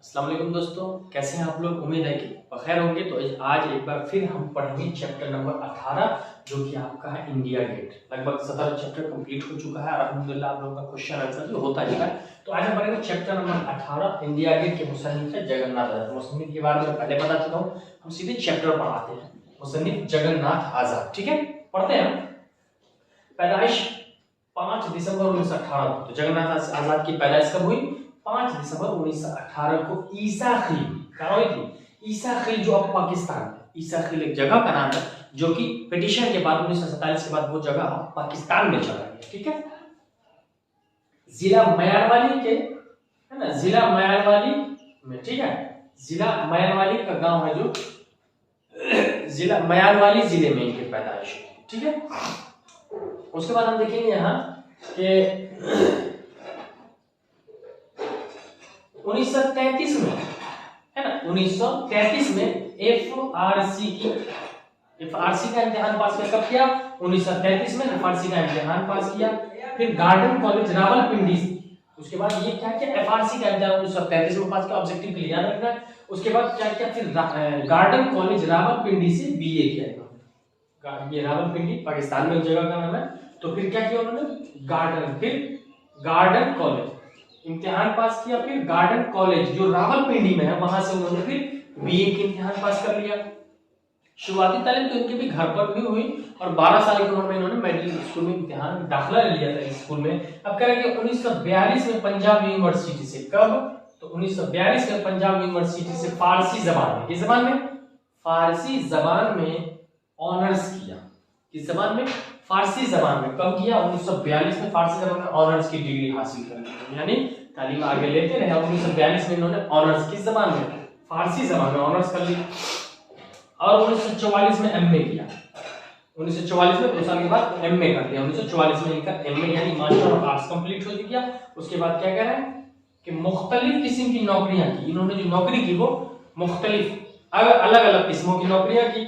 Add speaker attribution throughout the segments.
Speaker 1: अस्सलाम वालेकुम दोस्तों, कैसे हैं आप लोग। उम्मीद है कि बखैर होंगे। तो आज एक बार फिर हम पढ़ेंगे चैप्टर नंबर 18 जो कि आपका है इंडिया गेट। लगभग 17 चैप्टर कंप्लीट हो चुका है और अल्हम्दुलिल्लाह आप लोगों का क्वेश्चन आंसर भी होता ही है। तो आज हम पढ़ेंगे चैप्टर नंबर 18 इंडिया गेट के मुसन्निफ है जगन्नाथ आजाद। मुसन्निफ के बारे में पहले बता चुका हूँ, हम सीधे चैप्टर पढ़ाते हैं। मुसन्निफ जगन्नाथ आजाद, ठीक है, पढ़ते हैं। पैदाइश 5 दिसंबर 1918। तो जगन्नाथ आजाद की पैदाइश कब हुई? 5 दिसंबर 1918 को ईसा खिल कहाँ हुई थी? ईसा खिल जो अब पाकिस्तान है। ईसा खिल एक जगह का नाम है जो कि पिटीशन के बाद 1947 के बाद वो जगह पाकिस्तान में चला गया, ठीक है। जिला मयारवाली के, है ना, जिला मयारवाली में, ठीक है, जिला मयारवाली का गांव है जो जिला मयारवाली जिले में इनकी पैदाइश हुई, ठीक है। उसके बाद हम देखेंगे यहाँ कि 1933 में, है ना, 1933 में एफआरसी का इम्तिहान पास किया। कब किया? 1933 में एफआरसी का इम्तिहान पास किया। फिर गार्डन कॉलेज रावलपिंडी, उसके बाद ये क्या किया? एफआरसी का इम्तिहान 1933 में पास किया। ऑब्जेक्टिव क्लियर याद रखना है। उसके बाद क्या किया? फिर गार्डन कॉलेज रावलपिंडी से बीए किया। ये रावलपिंडी पाकिस्तान में एक जगह का नाम है। तो फिर क्या किया उन्होंने? फिर गार्डन कॉलेज इम्तिहान पास किया। फिर गार्डन कॉलेज जो रावलपिंडी में है वहां से उन्होंने फिर बीए की इम्तिहान पास कर लिया। शुरुआती तालीम तो इनके भी घर पर भी हुई और 12 साल की उम्र में इन्होंने मेडिकल स्कूल में इम्तिहान दाखिला लिया था इस स्कूल में। अब कह रहे हैं कि 1942 में पंजाब यूनिवर्सिटी से, कब? तो 1942 में पंजाब यूनिवर्सिटी से फारसी जबान में, किस जबान में? फारसी जबान में ऑनर्स किया। किस जबान में? फारसी जबान में। कब किया? 1942 में फारसी जबान में ऑनर्स की डिग्री हासिल कर ली, यानी तालीम आगे लेते रहे। 1942 में इन्होंने ऑनर्स किस जबान में? फारसी जबान में ऑनर्स कर ली और 1944 में एमए किया। 1944 में 2 साल के बाद एमए कर लिया। 1944 में इनका एमए यानी मास्टर ऑफ आर्ट्स कंप्लीट हो गया। उसके बाद क्या कह रहे हैं कि मुख्तलिफ किस्म की नौकरियां की। इन्होंने जो नौकरी की वो मुख्तलिफ अलग अलग किस्मों की नौकरियां की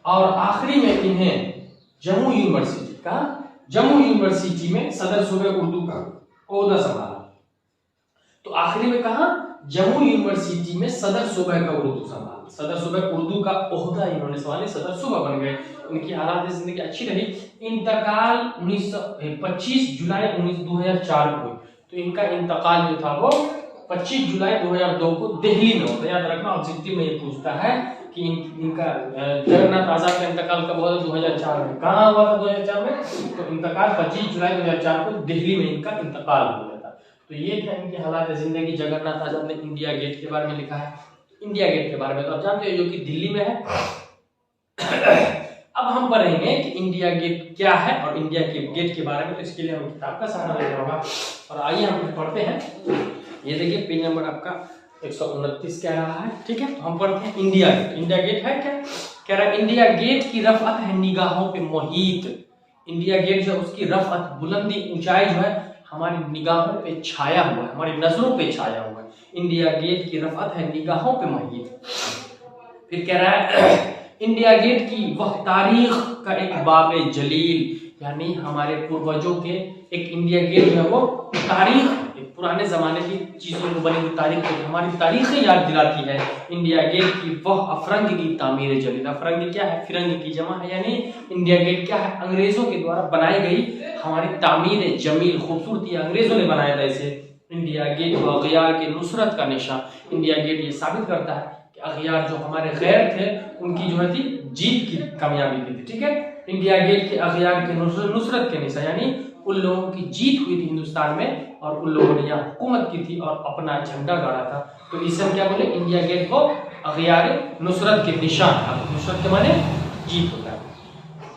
Speaker 1: और आखिरी में इन्हें जम्मू यूनिवर्सिटी का, जम्मू यूनिवर्सिटी में सदर सूबे उर्दू का ओहदा संभाला। तो आखिरी में कहा? जम्मू यूनिवर्सिटी में सदर सूबे का उर्दू संभाला। सदर सूबे उर्दू का ओहदा इन्होंने संभाला, सदर सूबा बन गए। उनकी हालात जिंदगी अच्छी रही। इंतकाल 25 जुलाई 2004 को हुई। तो इनका इंतकाल जो था वो 25 जुलाई 2002 को दिल्ली में होता है। याद रखना, ऑब्जेक्टिव में ये पूछता है कि इनका जगन्नाथ आजाद का इंतकाल कब हुआ था? 2004 में। कहाँ हुआ था 2004 में? तो इंतकाल 25 जुलाई 2004 को दिल्ली में इनका इंतकाल हुआ था। तो ये था इनकी हालात जिंदगी। जगन्नाथ आजाद ने इंडिया गेट के बारे में लिखा है। इंडिया गेट के बारे में तो आप जानते हैं जो कि दिल्ली में है। अब हम पढ़ेंगे कि इंडिया गेट क्या है और इंडिया के गेट के बारे में। तो इसके लिए हमें किताब का सहारा लेना होगा और आइए हम पढ़ते हैं। ये देखिए पेज नंबर आपका 129 कह रहा है, ठीक है। तो हम पढ़ते हैं इंडिया गेट। इंडिया गेट है क्या? कह रहा है इंडिया गेट की रफ़अत है निगाहों पे मोहित। इंडिया गेट जो उसकी रफ़अत, बुलंदी, ऊंचाई जो है हमारी निगाहों पे छाया हुआ है, हमारी नजरों पे छाया हुआ है। इंडिया गेट की रफ़अत है निगाहों पे मोहित। फिर कह रहा है इंडिया गेट की वह तारीख का एक बाबे जलील, यानी हमारे पूर्वजों के एक इंडिया गेट जो है वो तारीख, एक पुराने जमाने की चीजों को बनी हुई तारीख है, हमारी तारीखें याद दिलाती है। इंडिया गेट की वह अफरंग की तामीर जलील। अफरंग क्या है? फिरंग की जमा है, यानी इंडिया गेट क्या है? अंग्रेजों के द्वारा बनाई गई हमारी तामीर जमील, खूबसूरती, अंग्रेजों ने बनाया था इसे। इंडिया गेट व अगियार के नुसरत का निशान। इंडिया गेट ये साबित करता है कि अगियार जो हमारे गैर थे उनकी जो है थी जीत की, कामयाबी की थी, ठीक है। इंडिया गेट के अगियार के नुसरत के निशान, यानी उन लोगों की जीत हुई थी हिंदुस्तान में और उन लोगों ने यहाँ हुकूमत की थी और अपना झंडा गाड़ा था। तो इसे हम क्या बोले? इंडिया गेट को अगियार नुसरत के निशान। नुसरत के माने जीत होता है।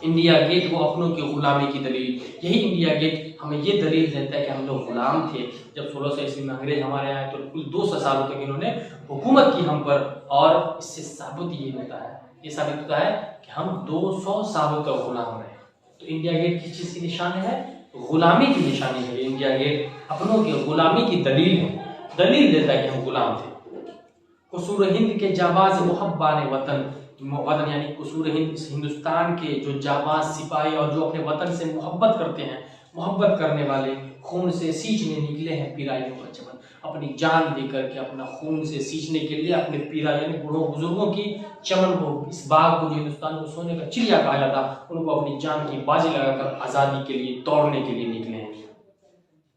Speaker 1: इंडिया गेट वो अपनों की गुलामी की दलील। यही इंडिया गेट हमें ये दलील देता है कि हम लोग गुलाम थे। जब 1600 ईस्वी में अंग्रेज हमारे आए तो कुल 200 सालों तक इन्होंने हुकूमत की हम पर, और इससे साबित ये होता है, ये साबित होता है कि हम 200 सालों तक गुलाम रहे। तो इंडिया गेट किस चीज की निशानी है? गुलामी की निशानी है। इंडिया गेट अपनों की गुलामी की दलील है, दलील देता है कि हम गुलाम थे। कसूर हिंद के जाबाज मुहब्बान वतन, वतन यानी कसूर हिंद, हिंदुस्तान के जो जाबाज सिपाही और जो अपने वतन से मोहब्बत करते हैं मोहब्बत करने वाले खून से सींचने निकले हैं पीराइयों का चमन। अपनी जान दे करके अपना खून से सींचने के लिए अपने पीरा यानी बूढ़ों बुजुर्गों की चमन को, इस बाग को जो हिंदुस्तान को सोने का चिड़िया कहा जाता, उनको अपनी जान की बाजी लगाकर आजादी के लिए दौड़ने के लिए निकले हैं।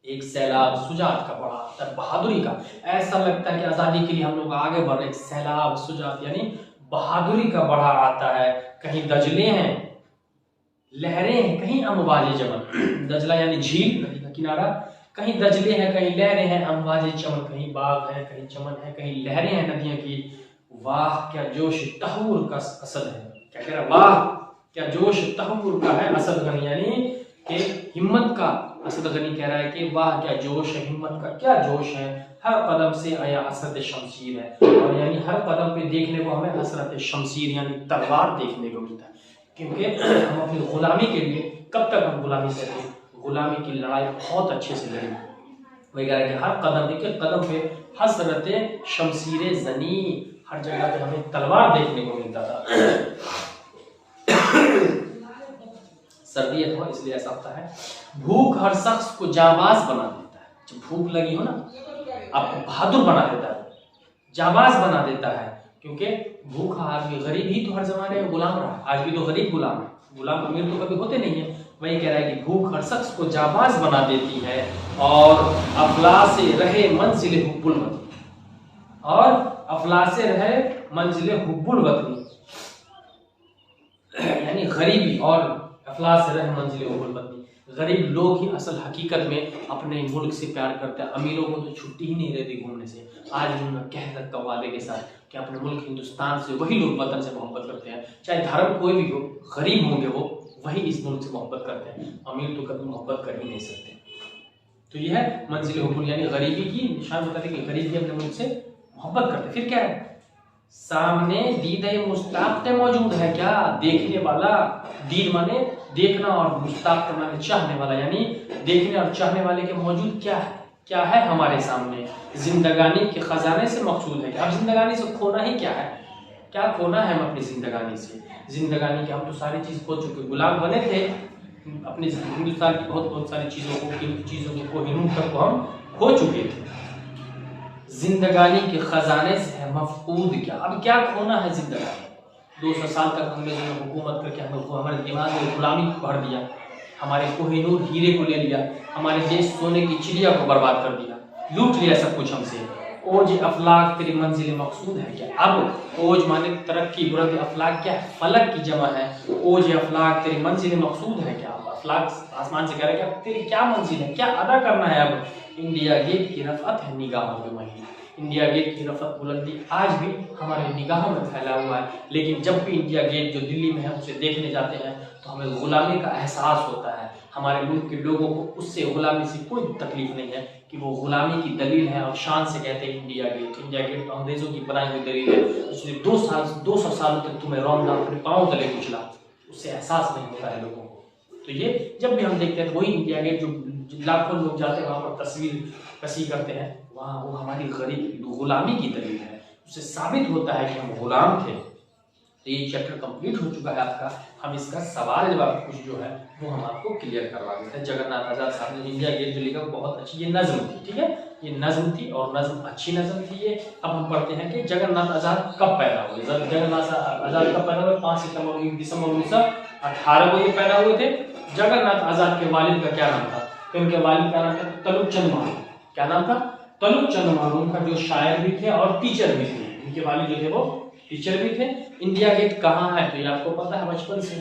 Speaker 1: एक सैलाब सुजात का बड़ा आता है, बहादुरी का। ऐसा लगता है कि आजादी के लिए हम लोग आगे बढ़ रहे। एक सैलाब सुजात यानी बहादुरी का बढ़ा आता है। कहीं दजले हैं, लहरें हैं, कहीं अमवाजे चमन। दजला यानी झील, नदी का किनारा। कहीं दजले हैं, कहीं लहरें हैं, अमवाजे चमन। कहीं बाग है, कहीं चमन है, कहीं लहरें हैं नदियों की। वाह क्या जोश तहूर का असद है। क्या कह रहा है? वाह क्या जोश तहूर का है असद गनी, यानी कि हिम्मत का। असद गनी कह रहा है कि वाह क्या जोश है, हिम्मत का क्या जोश है। हर कदम से आया हसरत शमशीर है, और यानी हर कदम पे देखने को हमें हसरत शमशीर यानी तलवार देखने को मिलता है। क्योंकि हम अपनी गुलामी के लिए कब तक हम गुलामी से रहे, गुलामी की लड़ाई बहुत अच्छे से लड़ी। वही कह रहा है कि हर कदम एक कदम पे हसरत शमशीर जनी, हर जगह पे हमें तलवार देखने को मिलता था। सर्दी है तो इसलिए ऐसा होता है। भूख हर शख्स को जाबाज बना देता है। जब भूख लगी हो ना, आपको बहादुर बना देता है, जाबाज बना देता है। क्योंकि भूखा आदमी, गरीब ही तो हर जमाने में गुलाम रहा, आज भी तो गरीब गुलाम है, गुलाम अमीर तो कभी होते नहीं है। वही कह रहा है कि भूख हर शख्स को जाबाज बना देती है, और अफलासे रहे मंजिल हुब्बुल वतनी, और अफलासे रहे मंजिल हुब्बुल वतनी यानी गरीबी, और अफलास रहे मंजिल हुब्बुल वतनी। गरीब लोग ही असल हकीकत में अपने मुल्क से प्यार करते हैं। अमीरों को तो छुट्टी ही नहीं रहती घूमने से। आज भी मैं कह सकता हूँ वादे के साथ कि अपने मुल्क हिंदुस्तान से वही लोग वतन से मोहब्बत करते हैं, चाहे धर्म कोई भी हो। गरीब होंगे वो, वही इस मुल्क से मोहब्बत करते हैं। अमीर तो कभी मोहब्बत कर ही नहीं सकते। तो यह है मंजिल हुब्बुल यानी गरीबी की निशान बताते कि गरीब भी अपने मुल्क से मोहब्बत करते। फिर क्या है? सामने दीदे मुस्ताक मौजूद है क्या? देखने वाला। दीद माने देखना, और मुस्ताक माने चाहने वाला, यानी देखने और चाहने वाले के मौजूद क्या है, क्या है हमारे सामने। जिंदगानी के खजाने से मकसूद है। अब जिंदगानी से खोना ही क्या है, क्या खोना है हम अपनी जिंदगानी से? जिंदगानी के हम तो सारी चीज खो चुके, गुलाम बने थे अपने हिंदुस्तान की बहुत सारी चीजों को कोहिनूर तक को हम खो चुके थे। जिंदगानी के खजाने से है मफकूद क्या? अब क्या खोना है जिंदगानी? 200 साल तक अंग्रेजों ने हुकूमत करके हमारे दिमाग में गुलामी भर दिया, हमारे कोहिनूर हीरे को ले लिया, हमारे देश सोने की चिड़िया को बर्बाद कर दिया, लूट लिया सब कुछ हमसे। ओज अफलाक तेरी मंजिल मकसूद है क्या? अब ओज माने तरक्की, बुलंदी, अफलाक क्या है? फलक की जमा है। ओज अफलाक तेरी मंजिल मकसूद है क्या? अफलाक आसमान से कह रहा है कि तेरी क्या मंजिल है, क्या अदा करना है? अब इंडिया गेट की रफ़अत है निगाहों में वही। इंडिया गेट की रफ़अत बुलंदी आज भी हमारे निगाहों में फैला हुआ है। लेकिन जब भी इंडिया गेट जो दिल्ली में है उसे देखने जाते हैं तो हमें गुलामी का एहसास होता है। हमारे मुल्क के लोगों को उससे गुलामी से कोई तकलीफ नहीं है कि वो गुलामी की दलील है, और शान से कहते हैं इंडिया गेट। इंडिया गेट तो अंग्रेजों की बनाई हुई दलील है, इसलिए 200 सालों तक तुम्हें रौंदा, अपने पाँव तले कुचला, उससे एहसास नहीं होता है लोगों को। तो ये जब भी हम देखते हैं तो वही इंडिया गेट जो लाखों लोग जाते हैं वहाँ पर तस्वीर कसी करते हैं, वहाँ वो हमारी गुलामी की दलील है। उससे साबित होता है कि हम गुलाम थे। तो ये चैप्टर कंप्लीट हो चुका है आपका। हम इसका सवाल जवाब कुछ जो है वो हम आपको क्लियर करवा देते हैं। जगन्नाथ आजाद साहब ने इंडिया गेट जो लिखा बहुत अच्छी ये नज्म थी, ठीक है, ये नज्म थी, और नज्म अच्छी नज्म थी ये। अब हम पढ़ते हैं कि जगन्नाथ आजाद कब पैदा हुए। जगन्नाथ आजाद कब पैदा हुए? 5 दिसंबर 1918 को ये पैदा हुए थे। जगन्नाथ आजाद के वालिद का क्या नाम था? तो उनके वालिद का नाम था तलुक चंद महमूद। क्या नाम था? तलुक चंद महमूद का, जो शायर भी थे और टीचर भी थे। उनके वालिद जो थे वो टीचर भी थे। इंडिया गेट कहाँ है? तो ये आपको पता है बचपन से।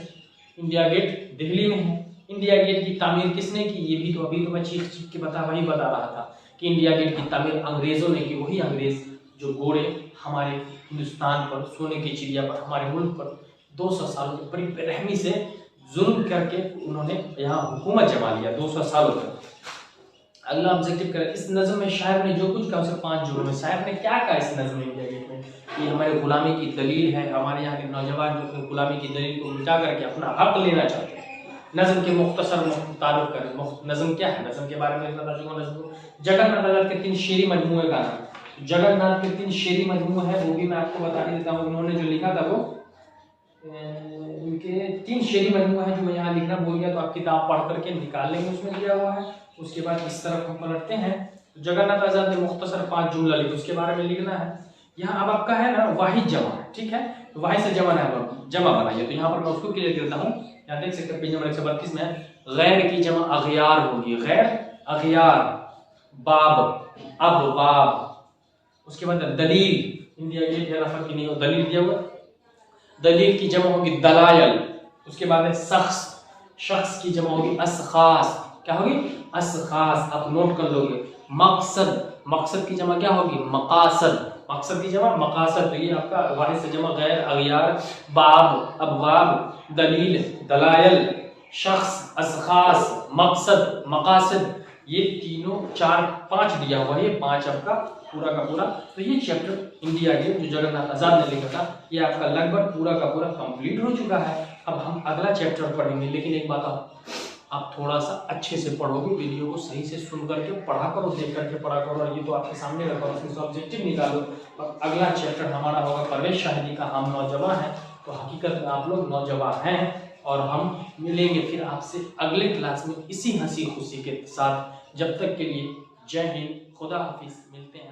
Speaker 1: इंडिया गेट दिल्ली में है। इंडिया गेट की तामीर किसने की? ये भी तो अभी तो मैं चीख के वही बता रहा था कि इंडिया गेट की तामीर अंग्रेजों ने की। वही अंग्रेज जो गोरे हमारे हिंदुस्तान पर, सोने की चिड़िया पर, हमारे मुल्क पर 200 सालों तक बड़ी बेरहमी से जुल्म करके उन्होंने यहाँ हुकूमत जमा लिया 200 सालों तक। अगला ऑब्जेक्टिव करें। इस नज़म में शायर ने जो कुछ कहा उसे 5 जुमलों में शायर ने क्या कहा इस नज़म में? इंडिया गेट में ये हमारे गुलामी की दलील है। हमारे यहाँ के नौजवान जो गुलामी की दलील को मिटा करके अपना हक लेना चाहते हैं। नज़म के मुख्तसर तारुफ करें। नज़म क्या है? नज़म के बारे में बता चुका। नज़म जगन्नाथ आजाद के 3 शेरी मजमूए का नाम। जगन्नाथ के 3 शेरी मजमूए हैं, वो भी मैं आपको बता देता हूँ। उन्होंने जो लिखा था वो इनके 3 शेरी बने हुए हैं जो मैं यहाँ लिखना भूल गया, तो आप किताब पढ़ करके निकाल लेंगे, उसमें दिया हुआ है। उसके बाद इस तरफ हम पलटते हैं, तो जगन्नाथ आजाद ने मुख्तसर 5 जुमला लिखे, उसके बारे में लिखना है। यहाँ अब आपका है ना वाहिद जमा है, ठीक है, तो वाहिद से जमा है, जमा बनाइए। तो यहाँ पर मैं उसको क्लियर करता हूँ। यहाँ देख सकते हैं पेज नंबर 132 में गैर की जमा अगयार होगी, गैर अगयार, बाब अब बाब। उसके बाद दलील, इंडिया गेट या रफा की नहीं हो, दलील दिया हुआ, दलील की जमा होगी दलायल। उसके बाद है शख्स, शख्स की जमा होगी असखास, क्या होगी असखास, आप नोट कर लोगे। मकसद, मकसद की जमा क्या होगी मकासद, मकसद की जमा मकासद। तो ये आपका वाहिद से जमा गैर अगयार, बाब अबवाब, दलील दलायल, शख्स असखास, मकसद मकासद, ये तीनों 4-5 दिया हुआ है, ये 5 आपका पूरा का पूरा। तो ये चैप्टर इंडिया गेट जो जगन्नाथ आजाद ने लिखा था, ये आपका लगभग पूरा का पूरा कंप्लीट हो चुका है। अब हम अगला चैप्टर पढ़ेंगे, लेकिन एक बात आप थोड़ा सा अच्छे से पढ़ोगे, वीडियो को सही से सुन करके पढ़ा करो, देख करके पढ़ा करो, और ये तो आपके सामने रखो, उसमें से ऑब्जेक्टिव निकालो। और अगला चैप्टर हमारा होगा परवेज शाहिदी का हम नौजवान हैं। तो हकीकत में आप लोग नौजवान हैं, और हम मिलेंगे फिर आपसे अगले क्लास में इसी हंसी खुशी के साथ। जब तक के लिए जय हिंद, खुदा हाफिज, मिलते हैं।